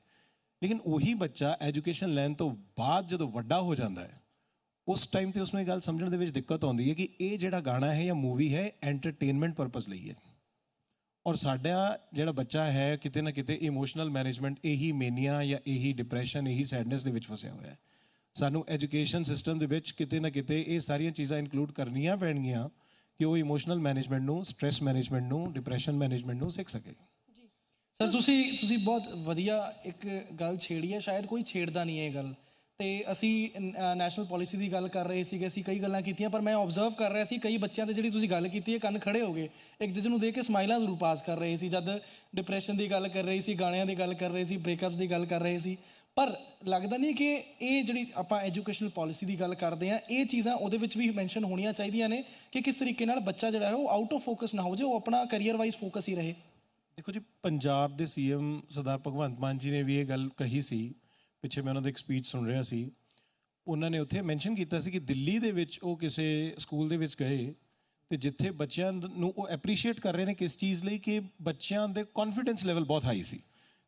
ਲੇਕਿਨ ਉਹੀ ਬੱਚਾ ਐਜੂਕੇਸ਼ਨ ਲੈਣ ਤੋਂ ਬਾਅਦ ਜਦੋਂ ਵੱਡਾ ਹੋ ਜਾਂਦਾ ਹੈ, ਉਸ ਟਾਈਮ ਤੇ ਉਸਨੂੰ ਇਹ ਗੱਲ ਸਮਝਣ ਦੇ ਵਿੱਚ ਦਿੱਕਤ ਆਉਂਦੀ ਹੈ ਕਿ ਇਹ ਜਿਹੜਾ ਗਾਣਾ ਹੈ ਜਾਂ ਮੂਵੀ ਹੈ ਐਂਟਰਟੇਨਮੈਂਟ ਪਰਪਸ ਲਈ ਹੈ। ਔਰ ਸਾਡਾ ਜਿਹੜਾ ਬੱਚਾ ਹੈ ਕਿਤੇ ਨਾ ਕਿਤੇ ਇਮੋਸ਼ਨਲ ਮੈਨੇਜਮੈਂਟ ਇਹੀ ਮੇਨੀਆ ਜਾਂ ਇਹੀ ਡਿਪਰੈਸ਼ਨ, ਇਹੀ ਸੈਡਨੈਸ ਦੇ ਵਿੱਚ ਫਸਿਆ ਹੋਇਆ ਹੈ। ਸਾਨੂੰ ਐਜੂਕੇਸ਼ਨ ਸਿਸਟਮ ਦੇ ਵਿੱਚ ਕਿਤੇ ਨਾ ਕਿਤੇ ਇਹ ਸਾਰੀਆਂ ਚੀਜ਼ਾਂ ਇਨਕਲੂਡ ਕਰਨੀਆਂ ਪੈਣਗੀਆਂ ਕਿ ਉਹ ਇਮੋਸ਼ਨਲ ਮੈਨੇਜਮੈਂਟ ਨੂੰ, ਸਟ੍ਰੈਸ ਮੈਨੇਜਮੈਂਟ ਨੂੰ, ਡਿਪਰੈਸ਼ਨ ਮੈਨੇਜਮੈਂਟ ਨੂੰ ਸਿੱਖ ਸਕੇ। ਸਰ ਤੁਸੀਂ ਬਹੁਤ ਵਧੀਆ ਇੱਕ ਗੱਲ ਛੇੜੀ ਹੈ, ਸ਼ਾਇਦ ਕੋਈ ਛੇੜਦਾ ਨਹੀਂ ਹੈ ਇਹ ਗੱਲ। ਤੇ ਅਸੀਂ ਨੈਸ਼ਨਲ ਪਾਲਿਸੀ ਦੀ ਗੱਲ ਕਰ ਰਹੇ ਸੀਗੇ, ਅਸੀਂ ਕਈ ਗੱਲਾਂ ਕੀਤੀਆਂ, ਪਰ ਮੈਂ ਓਬਜ਼ਰਵ ਕਰ ਰਿਹਾ ਸੀ ਕਈ ਬੱਚਿਆਂ ਦੇ ਜਿਹੜੀ ਤੁਸੀਂ ਗੱਲ ਕੀਤੀ ਹੈ ਕੰਨ ਖੜੇ ਹੋ ਗਏ, ਇੱਕ ਦੂਜੇ ਨੂੰ ਦੇਖ ਕੇ ਸਮਾਈਲਾਂ ਜ਼ਰੂਰ ਪਾਸ ਕਰ ਰਹੇ ਸੀ। ਜਦ ਡਿਪਰੈਸ਼ਨ ਦੀ ਗੱਲ ਕਰ ਰਹੀ ਸੀ, ਗਾਣਿਆਂ ਦੀ ਗੱਲ ਕਰ ਰਹੇ ਸੀ, ਬ੍ਰੇਕਅਪਸ ਦੀ ਗੱਲ ਕਰ ਰਹੇ ਸੀ। ਪਰ ਲੱਗਦਾ ਨਹੀਂ ਕਿ ਇਹ ਜਿਹੜੀ ਆਪਾਂ ਐਜੂਕੇਸ਼ਨਲ ਪਾਲਿਸੀ ਦੀ ਗੱਲ ਕਰਦੇ ਹਾਂ, ਇਹ ਚੀਜ਼ਾਂ ਉਹਦੇ ਵਿੱਚ ਵੀ ਮੈਂਸ਼ਨ ਹੋਣੀਆਂ ਚਾਹੀਦੀਆਂ ਨੇ ਕਿ ਕਿਸ ਤਰੀਕੇ ਨਾਲ ਬੱਚਾ ਜਿਹੜਾ ਹੈ ਉਹ ਆਊਟ ਆਫ ਫੋਕਸ ਨਾ ਹੋ ਜਾਏ, ਉਹ ਆਪਣਾ ਕਰੀਅਰ ਵਾਈਜ਼ ਫੋਕਸ ਹੀ ਰਹੇ। ਦੇਖੋ ਜੀ, ਪੰਜਾਬ ਦੇ CM ਸਰਦਾਰ ਭਗਵੰਤ ਮਾਨ ਜੀ ਨੇ ਵੀ ਇਹ ਗੱਲ ਕਹੀ ਸੀ। ਪਿੱਛੇ ਮੈਂ ਉਹਨਾਂ ਦਾ ਇੱਕ ਸਪੀਚ ਸੁਣ ਰਿਹਾ ਸੀ, ਉਹਨਾਂ ਨੇ ਉੱਥੇ ਮੈਂਸ਼ਨ ਕੀਤਾ ਸੀ ਕਿ ਦਿੱਲੀ ਦੇ ਵਿੱਚ ਉਹ ਕਿਸੇ ਸਕੂਲ ਦੇ ਵਿੱਚ ਗਏ ਅਤੇ ਜਿੱਥੇ ਬੱਚਿਆਂ ਨੂੰ ਉਹ ਐਪਰੀਸ਼ੀਏਟ ਕਰ ਰਹੇ ਨੇ ਕਿਸ ਚੀਜ਼ ਲਈ ਕਿ ਬੱਚਿਆਂ ਦੇ ਕੌਨਫੀਡੈਂਸ ਲੈਵਲ ਬਹੁਤ ਹਾਈ ਸੀ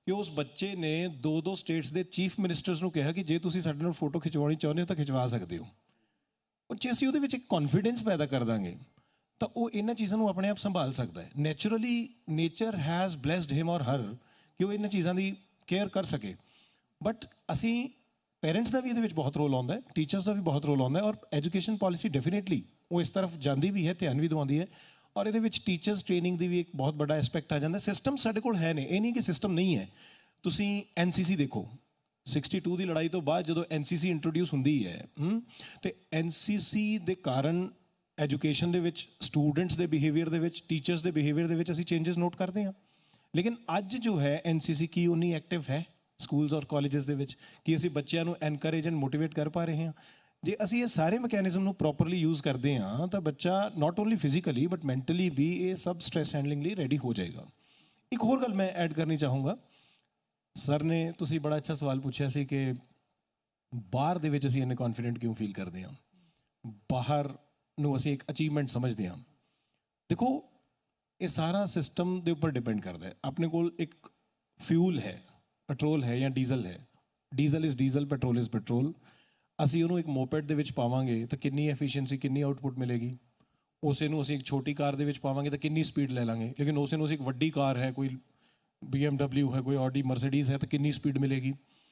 ਕਿ ਉਸ ਬੱਚੇ ਨੇ 2 ਸਟੇਟਸ ਦੇ ਚੀਫ ਮਿਨਿਸਟਰਸ ਨੂੰ ਕਿਹਾ ਕਿ ਜੇ ਤੁਸੀਂ ਸਾਡੇ ਨਾਲ ਫੋਟੋ ਖਿਚਵਾਉਣੀ ਚਾਹੁੰਦੇ ਹੋ ਤਾਂ ਖਿਚਵਾ ਸਕਦੇ ਹੋ। ਜੇ ਅਸੀਂ ਉਹਦੇ ਵਿੱਚ ਇੱਕ ਕੌਨਫੀਡੈਂਸ ਪੈਦਾ ਕਰ ਦਾਂਗੇ ਤਾਂ ਉਹ ਇਹਨਾਂ ਚੀਜ਼ਾਂ ਨੂੰ ਆਪਣੇ ਆਪ ਸੰਭਾਲ ਸਕਦਾ ਹੈ। ਨੈਚੁਰਲੀ ਨੇਚਰ ਹੈਜ਼ ਬਲੈਸਡ ਹਿਮ ਔਰ ਹਰ ਕਿ ਉਹ ਇਹਨਾਂ ਚੀਜ਼ਾਂ ਦੀ ਕੇਅਰ ਕਰ ਸਕੇ। ਬਟ ਅਸੀਂ पेरेंट्स का भी ये बहुत रोल आता है, टीचर्स का भी बहुत रोल आता है और एजुकेशन पॉलिसी डेफिनेटली वो इस तरफ जाती भी है, ध्यान भी दवाती है। और ये टीचर्स ट्रेनिंग की भी एक बहुत बड़ा एस्पैक्ट आ जाता है। सिस्टम साढ़े कोल है ने, ये नहीं कि सिस्टम नहीं है। तुसी NCC देखो, 62 ਦੀ ਲੜਾਈ ਤੋਂ ਬਾਅਦ ਜਦੋਂ ਐਨਸੀਸੀ ਇੰਟਰੋਡਿਊਸ ਹੁੰਦੀ ਹੈ ਤੇ ਐਨਸੀਸੀ ਦੇ ਕਾਰਨ ਐਜੂਕੇਸ਼ਨ ਦੇ ਵਿੱਚ ਸਟੂਡੈਂਟਸ ਦੇ ਬਿਹੇਵੀਅਰ ਦੇ ਵਿੱਚ ਟੀਚਰਸ ਦੇ ਬਿਹੇਵੀਅਰ ਦੇ ਵਿੱਚ ਅਸੀਂ ਚੇਂਜਸ ਨੋਟ ਕਰਦੇ ਹਾਂ। ਲੇਕਿਨ ਅੱਜ ਜੋ ਹੈ ਐਨਸੀਸੀ ਕੀ ਉਨੀ ਐਕਟਿਵ ਹੈ ਸਕੂਲਸ ਔਰ ਕਾਲਜਸ ਦੇ ਵਿੱਚ ਕਿ ਅਸੀਂ ਬੱਚਿਆਂ ਨੂੰ ਐਨਕਰੇਜ ਐਂਡ ਮੋਟੀਵੇਟ ਕਰ ਪਾ ਰਹੇ ਹਾਂ? ਜੇ ਅਸੀਂ ਇਹ ਸਾਰੇ ਮੈਕੈਨਿਜ਼ਮ ਨੂੰ ਪ੍ਰੋਪਰਲੀ ਯੂਜ਼ ਕਰਦੇ ਹਾਂ ਤਾਂ ਬੱਚਾ not only physically but mentally ਵੀ ਇਹ ਸਭ ਸਟ੍ਰੈਸ ਹੈਂਡਲਿੰਗ ਲਈ ਰੈਡੀ ਹੋ ਜਾਏਗਾ। ਇੱਕ ਹੋਰ ਗੱਲ ਮੈਂ ਐਡ ਕਰਨੀ ਚਾਹੂੰਗਾ, ਸਰ ਨੇ ਤੁਸੀਂ ਬੜਾ ਅੱਛਾ ਸਵਾਲ ਪੁੱਛਿਆ ਸੀ ਕਿ ਬਾਹਰ ਦੇ ਵਿੱਚ ਅਸੀਂ ਇੰਨੇ ਕੌਨਫੀਡੈਂਟ ਕਿਉਂ ਫੀਲ ਕਰਦੇ ਹਾਂ, ਬਾਹਰ ਨੂੰ ਅਸੀਂ ਇੱਕ ਅਚੀਵਮੈਂਟ ਸਮਝਦੇ ਹਾਂ। ਦੇਖੋ ਇਹ ਸਾਰਾ ਸਿਸਟਮ ਦੇ ਉੱਪਰ ਡਿਪੈਂਡ ਕਰਦਾ ਹੈ। ਆਪਣੇ ਕੋਲ ਇੱਕ ਫਿਊਲ ਹੈ, ਪੈਟਰੋਲ ਹੈ ਜਾਂ ਡੀਜ਼ਲ ਹੈ, diesel is diesel, petrol is petrol. ਅਸੀਂ ਉਹਨੂੰ ਇੱਕ ਮੋਪੈਡ ਦੇ ਵਿੱਚ ਪਾਵਾਂਗੇ ਤਾਂ ਕਿੰਨੀ ਐਫੀਸ਼ੀਐਂਸੀ, ਕਿੰਨੀ ਆਊਟਪੁੱਟ ਮਿਲੇਗੀ। ਉਸੇ ਨੂੰ ਅਸੀਂ ਇੱਕ ਛੋਟੀ ਕਾਰ ਦੇ ਵਿੱਚ ਪਾਵਾਂਗੇ ਤਾਂ ਕਿੰਨੀ ਸਪੀਡ ਲੈ ਲਾਂਗੇ। ਲੇਕਿਨ ਉਸੇ ਨੂੰ ਅਸੀਂ ਇੱਕ ਵੱਡੀ ਕਾਰ ਹੈ, ਕੋਈ BMW ਹੈ, ਕੋਈ ਆਡੀ ਮਰਸੀਡੀਜ਼ ਹੈ ਤਾਂ ਕਿੰਨੀ ਸਪੀਡ ਮਿਲੇਗੀ।